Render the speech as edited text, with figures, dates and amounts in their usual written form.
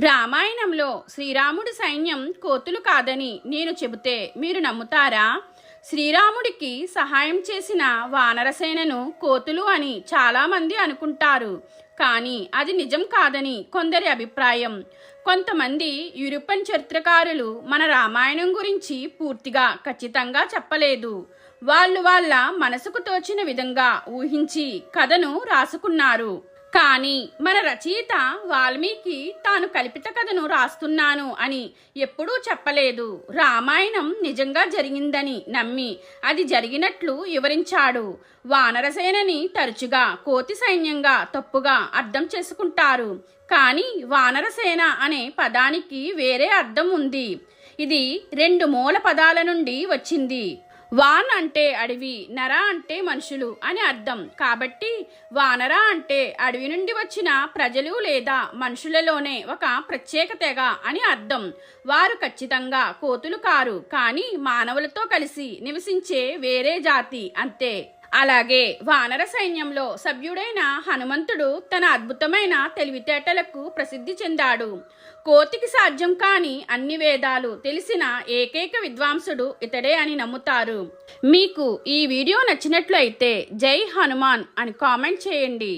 రామాయణంలో శ్రీరాముడి సైన్యం కోతులు కాదని నేను చెబితే మీరు నమ్ముతారా? శ్రీరాముడికి సహాయం చేసిన వానరసేనను కోతులు అని చాలామంది అనుకుంటారు. కానీ అది నిజం కాదని కొందరి అభిప్రాయం. కొంతమంది యూరోపియన్ చరిత్రకారులు మన రామాయణం గురించి పూర్తిగా ఖచ్చితంగా చెప్పలేదు. వాళ్ళ మనసుకు తోచిన విధంగా ఊహించి కథను రాసుకున్నారు. కానీ మన రచయిత వాల్మీకి తాను కల్పిత కథను రాస్తున్నాను అని ఎప్పుడూ చెప్పలేదు. రామాయణం నిజంగా జరిగిందని నమ్మి అది జరిగినట్లు వివరించాడు. వానరసేనని తరచుగా కోతి సైన్యంగా తప్పుగా అర్థం చేసుకుంటారు. కానీ వానరసేన అనే పదానికి వేరే అర్థం ఉంది. ఇది 2 మూల పదాల నుండి వచ్చింది. వాన్ అంటే అడవి, నర అంటే మనుషులు అని అర్థం. కాబట్టి వానర అంటే అడవి నుండి వచ్చిన ప్రజలు లేదా మనుషులలోనే ఒక ప్రత్యేక తెగ అని అర్థం. వారు ఖచ్చితంగా కోతులు కారు, కానీ మానవులతో కలిసి నివసించే వేరే జాతి అంతే. అలాగే వానర సైన్యంలో సభ్యుడైన హనుమంతుడు తన అద్భుతమైన తెలివితేటలకు ప్రసిద్ధి చెందాడు. కోతికి సాధ్యం కాని అన్ని వేదాలు తెలిసిన ఏకైక విద్వాంసుడు ఇతడే అని నమ్ముతారు. మీకు ఈ వీడియో నచ్చినట్లయితే జై హనుమాన్ అని కామెంట్ చేయండి.